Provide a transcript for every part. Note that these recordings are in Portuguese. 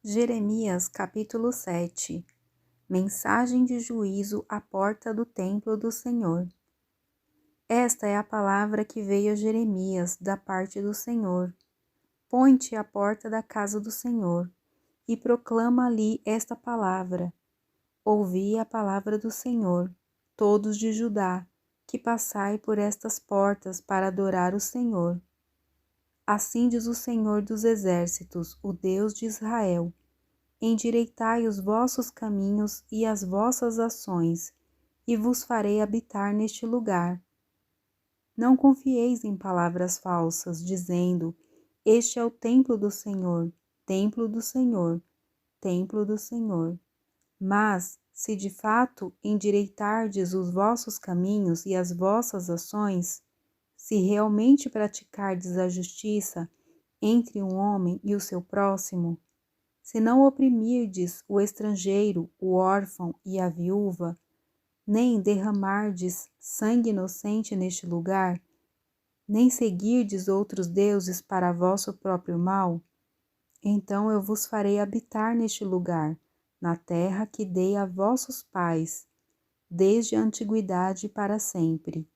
Jeremias capítulo 7. Mensagem de juízo à porta do templo do Senhor. Esta é a palavra que veio a Jeremias da parte do Senhor. Põe-te à porta da casa do Senhor e proclama ali esta palavra. Ouvi a palavra do Senhor, todos de Judá, que passai por estas portas para adorar o Senhor. Assim diz o Senhor dos exércitos, o Deus de Israel: endireitai os vossos caminhos e as vossas ações, e vos farei habitar neste lugar. Não confieis em palavras falsas, dizendo: este é o templo do Senhor, templo do Senhor, templo do Senhor. Mas, se de fato endireitardes os vossos caminhos e as vossas ações, se realmente praticardes a justiça entre um homem e o seu próximo, se não oprimirdes o estrangeiro, o órfão e a viúva, nem derramardes sangue inocente neste lugar, nem seguirdes outros deuses para vosso próprio mal, então eu vos farei habitar neste lugar, na terra que dei a vossos pais, desde a antiguidade para sempre.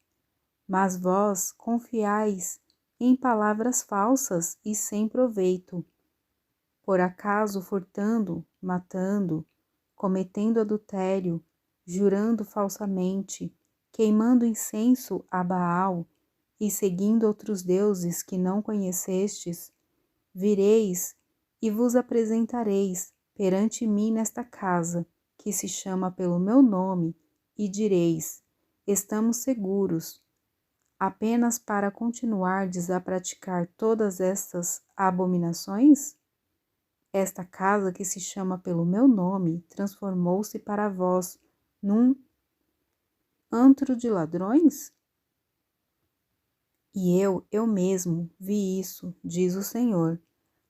Mas vós confiais em palavras falsas e sem proveito, por acaso furtando, matando, cometendo adultério, jurando falsamente, queimando incenso a Baal e seguindo outros deuses que não conhecestes, vireis e vos apresentareis perante mim nesta casa, que se chama pelo meu nome, e direis: estamos seguros, apenas para continuardes a praticar todas estas abominações? Esta casa que se chama pelo meu nome transformou-se para vós num antro de ladrões? E eu mesmo vi isso, diz o Senhor.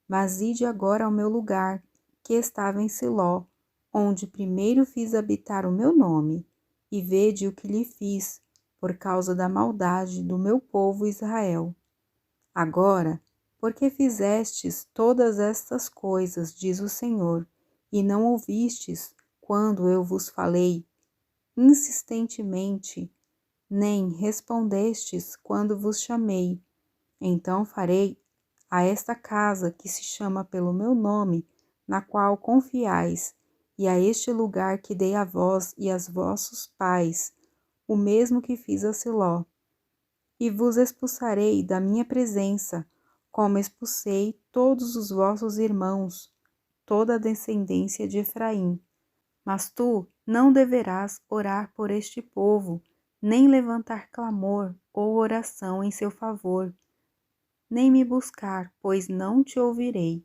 Mas ide agora ao meu lugar, que estava em Siló, onde primeiro fiz habitar o meu nome, e vede o que lhe fiz, por causa da maldade do meu povo Israel. Agora, porque fizestes todas estas coisas, diz o Senhor, e não ouvistes quando eu vos falei insistentemente, nem respondestes quando vos chamei, então farei a esta casa que se chama pelo meu nome, na qual confiais, e a este lugar que dei a vós e aos vossos pais, o mesmo que fiz a Siló. E vos expulsarei da minha presença, como expulsei todos os vossos irmãos, toda a descendência de Efraim. Mas tu não deverás orar por este povo, nem levantar clamor ou oração em seu favor, nem me buscar, pois não te ouvirei.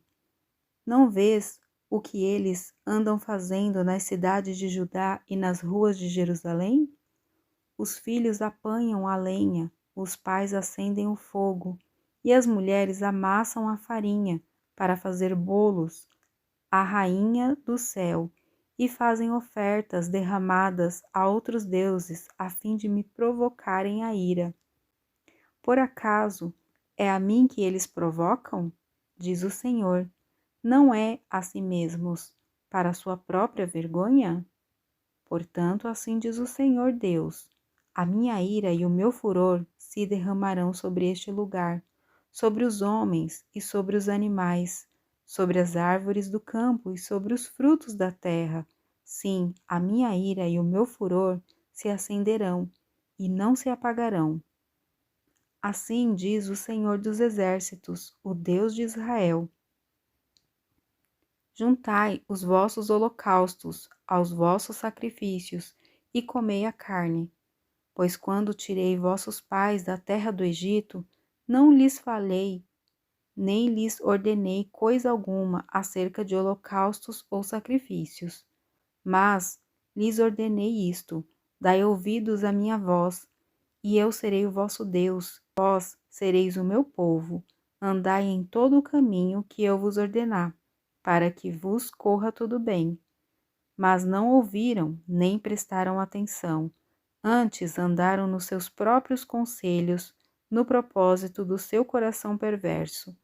Não vês o que eles andam fazendo nas cidades de Judá e nas ruas de Jerusalém? Os filhos apanham a lenha, os pais acendem o fogo, e as mulheres amassam a farinha para fazer bolos à rainha do céu, e fazem ofertas derramadas a outros deuses, a fim de me provocarem a ira. Por acaso é a mim que eles provocam? Diz o Senhor. Não é a si mesmos, para sua própria vergonha? Portanto, assim diz o Senhor Deus: a minha ira e o meu furor se derramarão sobre este lugar, sobre os homens e sobre os animais, sobre as árvores do campo e sobre os frutos da terra. Sim, a minha ira e o meu furor se acenderão e não se apagarão. Assim diz o Senhor dos exércitos, o Deus de Israel: juntai os vossos holocaustos aos vossos sacrifícios e comei a carne. Pois quando tirei vossos pais da terra do Egito, não lhes falei, nem lhes ordenei coisa alguma acerca de holocaustos ou sacrifícios. Mas lhes ordenei isto: dai ouvidos à minha voz, e eu serei o vosso Deus, vós sereis o meu povo. Andai em todo o caminho que eu vos ordenar, para que vos corra tudo bem. Mas não ouviram, nem prestaram atenção. Antes andaram nos seus próprios conselhos, no propósito do seu coração perverso.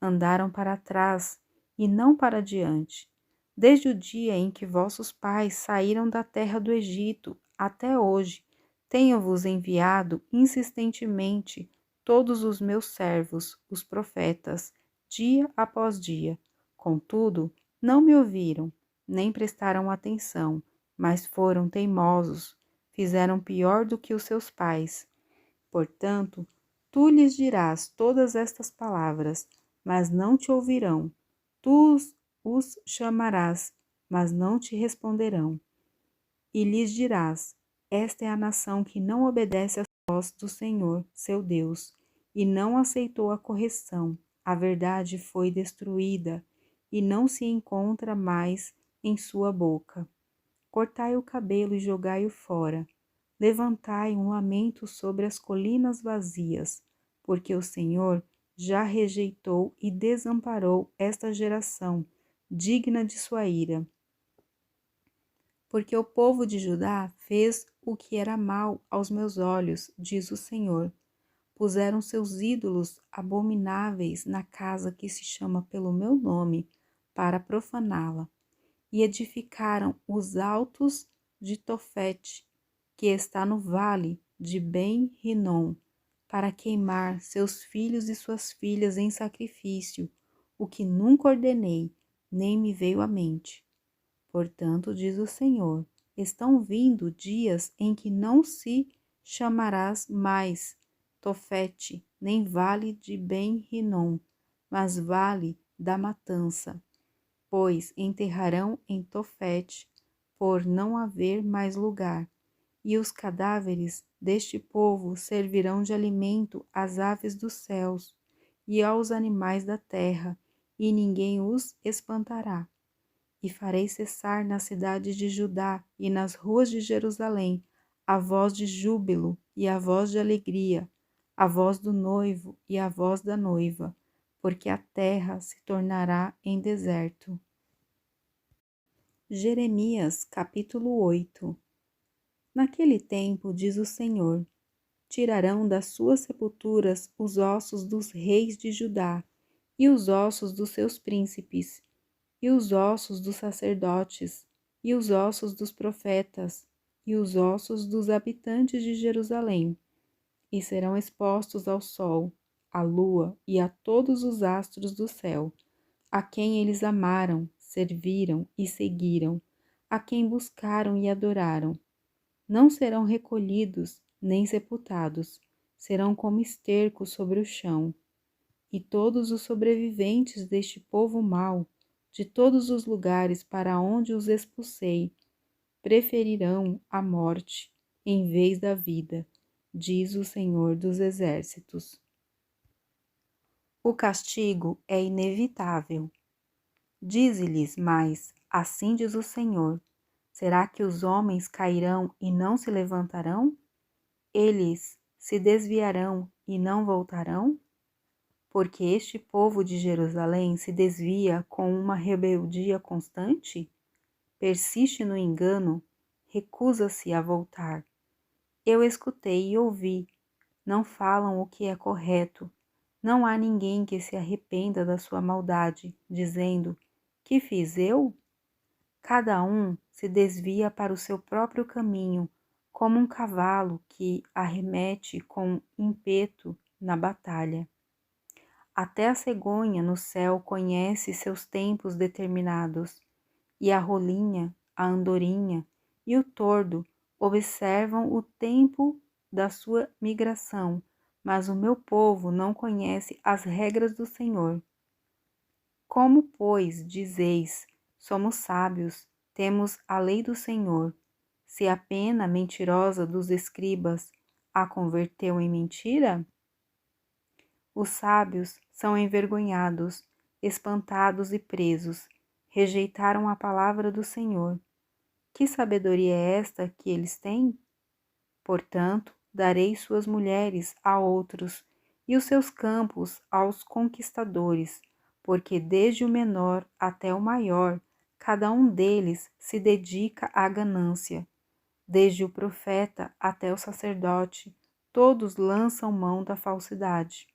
Andaram para trás e não para diante. Desde o dia em que vossos pais saíram da terra do Egito até hoje, tenho-vos enviado insistentemente todos os meus servos, os profetas, dia após dia. Contudo, não me ouviram, nem prestaram atenção, mas foram teimosos, fizeram pior do que os seus pais. Portanto, tu lhes dirás todas estas palavras, mas não te ouvirão. Tu os chamarás, mas não te responderão. E lhes dirás: esta é a nação que não obedece às voz do Senhor, seu Deus, e não aceitou a correção. A verdade foi destruída e não se encontra mais em sua boca. Cortai o cabelo e jogai-o fora. Levantai um lamento sobre as colinas vazias, porque o Senhor já rejeitou e desamparou esta geração, digna de sua ira. Porque o povo de Judá fez o que era mal aos meus olhos, diz o Senhor. Puseram seus ídolos abomináveis na casa que se chama pelo meu nome, para profaná-la, e edificaram os altos de Tofete, que está no vale de Ben-Rinom, para queimar seus filhos e suas filhas em sacrifício, o que nunca ordenei, nem me veio à mente. Portanto, diz o Senhor, estão vindo dias em que não se chamarás mais Tofete, nem vale de Ben-Rinom, mas vale da matança, pois enterrarão em Tofete, por não haver mais lugar, e os cadáveres deste povo servirão de alimento às aves dos céus e aos animais da terra, e ninguém os espantará. E farei cessar nas cidades de Judá e nas ruas de Jerusalém a voz de júbilo e a voz de alegria, a voz do noivo e a voz da noiva, porque a terra se tornará em deserto. Jeremias, capítulo 8. Naquele tempo, diz o Senhor, tirarão das suas sepulturas os ossos dos reis de Judá, e os ossos dos seus príncipes, e os ossos dos sacerdotes, e os ossos dos profetas, e os ossos dos habitantes de Jerusalém, e serão expostos ao sol, à lua e a todos os astros do céu, a quem eles amaram, serviram e seguiram, a quem buscaram e adoraram. Não serão recolhidos nem sepultados, serão como esterco sobre o chão. E todos os sobreviventes deste povo mau, de todos os lugares para onde os expulsei, preferirão a morte em vez da vida, diz o Senhor dos Exércitos. O castigo é inevitável. Dize-lhes mais, assim diz o Senhor, será que os homens cairão e não se levantarão? Eles se desviarão e não voltarão? Porque este povo de Jerusalém se desvia com uma rebeldia constante? Persiste no engano, recusa-se a voltar. Eu escutei e ouvi, não falam o que é correto. Não há ninguém que se arrependa da sua maldade, dizendo: que fiz eu? Cada um se desvia para o seu próprio caminho, como um cavalo que arremete com ímpeto na batalha. Até a cegonha no céu conhece seus tempos determinados, e a rolinha, a andorinha e o tordo observam o tempo da sua migração, mas o meu povo não conhece as regras do Senhor. Como, pois, dizeis, somos sábios, temos a lei do Senhor, se a pena mentirosa dos escribas a converteu em mentira? Os sábios são envergonhados, espantados e presos, rejeitaram a palavra do Senhor. Que sabedoria é esta que eles têm? Portanto, darei suas mulheres a outros, e os seus campos aos conquistadores, porque desde o menor até o maior, cada um deles se dedica à ganância. Desde o profeta até o sacerdote, todos lançam mão da falsidade.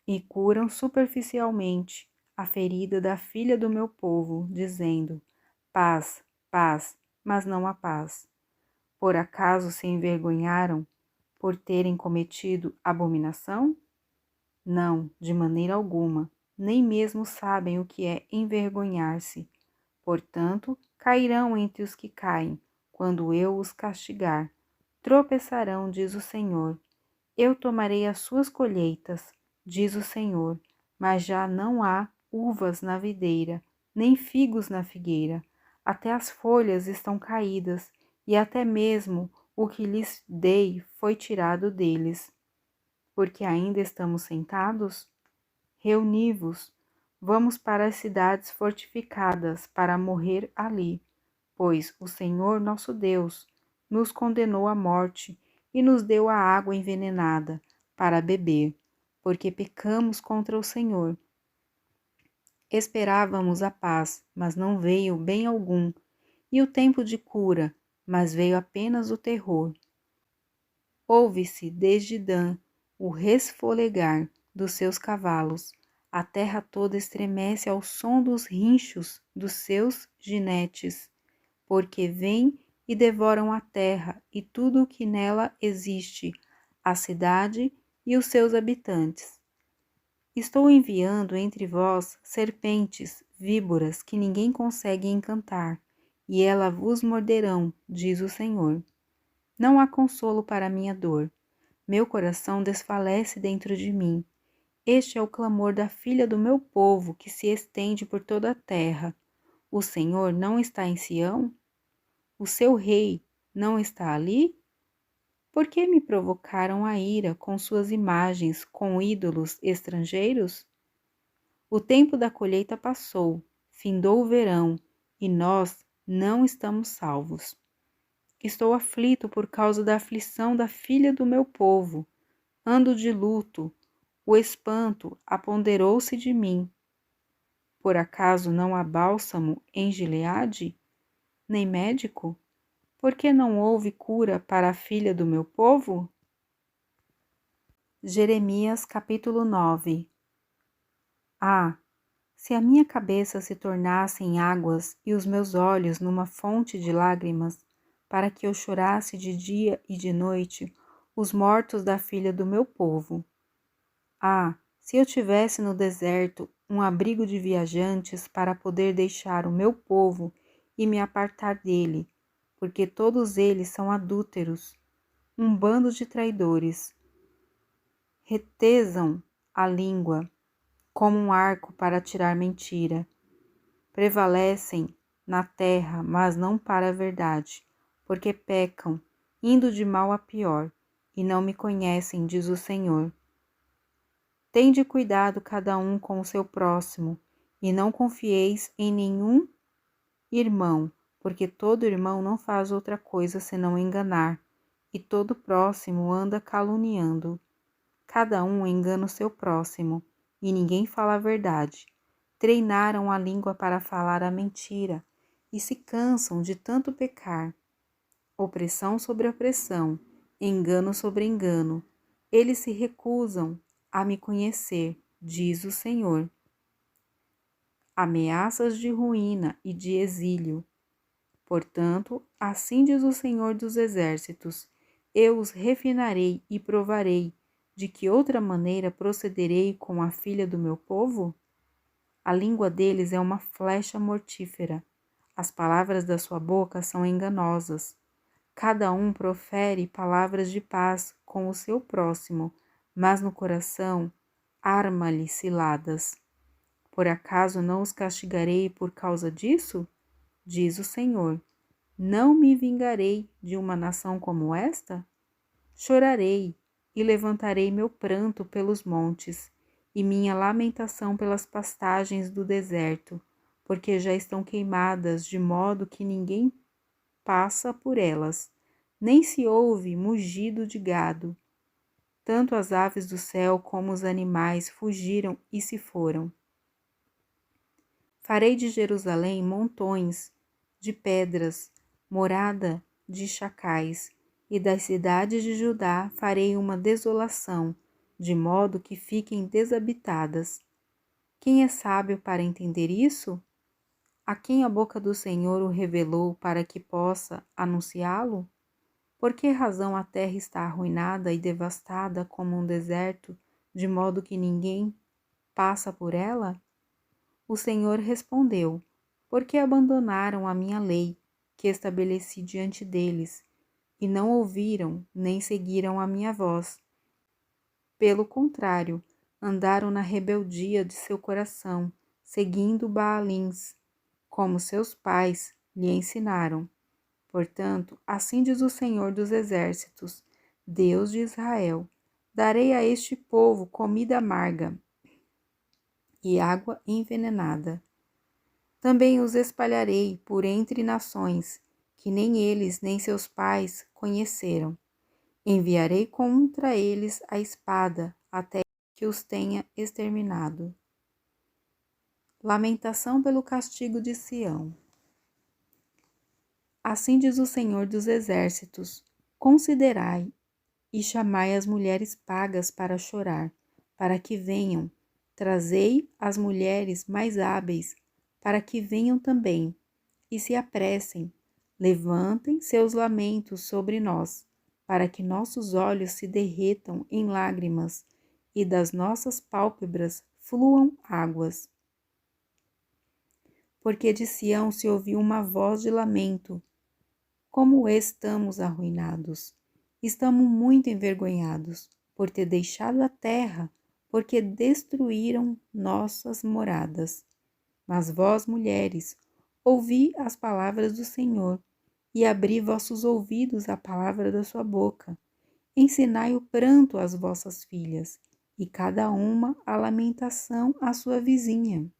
E curam superficialmente a ferida da filha do meu povo, dizendo: paz, paz, mas não há paz. Por acaso se envergonharam por terem cometido abominação? Não, de maneira alguma, nem mesmo sabem o que é envergonhar-se. Portanto, cairão entre os que caem, quando eu os castigar. Tropeçarão, diz o Senhor. Eu tomarei as suas colheitas, diz o Senhor, mas já não há uvas na videira, nem figos na figueira. Até as folhas estão caídas, e até mesmo o que lhes dei foi tirado deles. Porque ainda estamos sentados? Reuni-vos, vamos para as cidades fortificadas, para morrer ali, pois o Senhor nosso Deus nos condenou à morte e nos deu a água envenenada para beber, porque pecamos contra o Senhor. Esperávamos a paz, mas não veio bem algum, e o tempo de cura, mas veio apenas o terror. Ouve-se desde Dan o resfolegar dos seus cavalos, a terra toda estremece ao som dos rinchos dos seus jinetes, porque vêm e devoram a terra e tudo o que nela existe, a cidade e os seus habitantes. Estou enviando entre vós serpentes, víboras que ninguém consegue encantar, e elas vos morderão, diz o Senhor. Não há consolo para minha dor. Meu coração desfalece dentro de mim. Este é o clamor da filha do meu povo que se estende por toda a terra. O Senhor não está em Sião? O seu rei não está ali? Por que me provocaram a ira com suas imagens, com ídolos estrangeiros? O tempo da colheita passou, findou o verão, e nós não estamos salvos. Estou aflito por causa da aflição da filha do meu povo. Ando de luto, o espanto apoderou-se de mim. Por acaso não há bálsamo em Gileade, nem médico? Por que não houve cura para a filha do meu povo? Jeremias capítulo 9. Ah, se a minha cabeça se tornasse em águas e os meus olhos numa fonte de lágrimas, para que eu chorasse de dia e de noite os mortos da filha do meu povo. Ah, se eu tivesse no deserto um abrigo de viajantes para poder deixar o meu povo e me apartar dele, porque todos eles são adúlteros, um bando de traidores. Retesam a língua como um arco para tirar mentira. Prevalecem na terra, mas não para a verdade, porque pecam, indo de mal a pior, e não me conhecem, diz o Senhor. Tende cuidado cada um com o seu próximo, e não confieis em nenhum irmão, porque todo irmão não faz outra coisa senão enganar, e todo próximo anda caluniando. Cada um engana o seu próximo, e ninguém fala a verdade. Treinaram a língua para falar a mentira, e se cansam de tanto pecar. Opressão sobre opressão, engano sobre engano. Eles se recusam a me conhecer, diz o Senhor. Ameaças de ruína e de exílio. Portanto, assim diz o Senhor dos Exércitos, eu os refinarei e provarei. De que outra maneira procederei com a filha do meu povo? A língua deles é uma flecha mortífera. As palavras da sua boca são enganosas. Cada um profere palavras de paz com o seu próximo, mas no coração arma-lhe ciladas. Por acaso não os castigarei por causa disso? Diz o Senhor. Não me vingarei de uma nação como esta? Chorarei e levantarei meu pranto pelos montes e minha lamentação pelas pastagens do deserto, porque já estão queimadas de modo que ninguém passa por elas, nem se ouve mugido de gado. Tanto as aves do céu como os animais fugiram e se foram. Farei de Jerusalém montões de pedras, morada de chacais, e das cidades de Judá farei uma desolação, de modo que fiquem desabitadas. Quem é sábio para entender isso? A quem a boca do Senhor o revelou para que possa anunciá-lo? Por que razão a terra está arruinada e devastada como um deserto, de modo que ninguém passa por ela? O Senhor respondeu: Porque abandonaram a minha lei, que estabeleci diante deles, e não ouviram nem seguiram a minha voz. Pelo contrário, andaram na rebeldia de seu coração, seguindo Baalins, como seus pais lhe ensinaram. Portanto, assim diz o Senhor dos Exércitos, Deus de Israel: darei a este povo comida amarga e água envenenada. Também os espalharei por entre nações, que nem eles nem seus pais conheceram. Enviarei contra eles a espada, até que os tenha exterminado. Lamentação pelo castigo de Sião. Assim diz o Senhor dos Exércitos: considerai e chamai as mulheres pagas para chorar, para que venham. Trazei as mulheres mais hábeis, para que venham também, e se apressem. Levantem seus lamentos sobre nós, para que nossos olhos se derretam em lágrimas, e das nossas pálpebras fluam águas. Porque de Sião se ouviu uma voz de lamento. Como estamos arruinados! Estamos muito envergonhados por ter deixado a terra, porque destruíram nossas moradas. Mas vós, mulheres, ouvi as palavras do Senhor, e abri vossos ouvidos à palavra da sua boca. Ensinai o pranto às vossas filhas, e cada uma a lamentação à sua vizinha.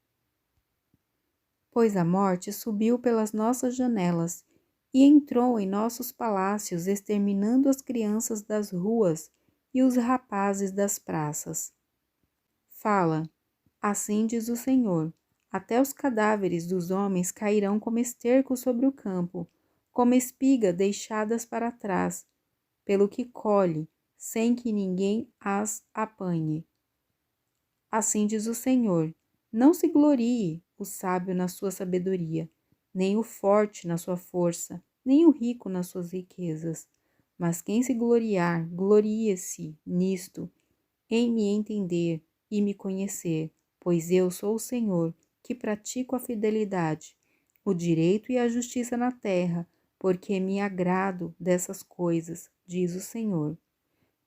Pois a morte subiu pelas nossas janelas, e entrou em nossos palácios, exterminando as crianças das ruas e os rapazes das praças. Fala, assim diz o Senhor: até os cadáveres dos homens cairão como esterco sobre o campo, como espiga deixadas para trás, pelo que colhe, sem que ninguém as apanhe. Assim diz o Senhor: não se glorie o sábio na sua sabedoria, nem o forte na sua força, nem o rico nas suas riquezas. Mas quem se gloriar, glorie-se nisto, em me entender e me conhecer, pois eu sou o Senhor, que pratico a fidelidade, o direito e a justiça na terra, porque me agrado dessas coisas, diz o Senhor.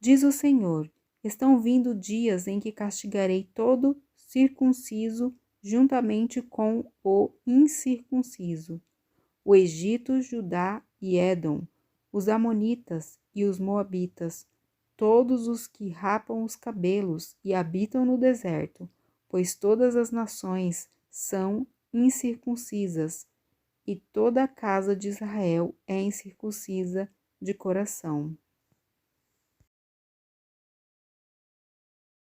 Diz o Senhor: estão vindo dias em que castigarei todo circunciso juntamente com o incircunciso, o Egito, Judá e Édom, os amonitas e os moabitas, todos os que rapam os cabelos e habitam no deserto, pois todas as nações são incircuncisas, e toda a casa de Israel é incircuncisa de coração.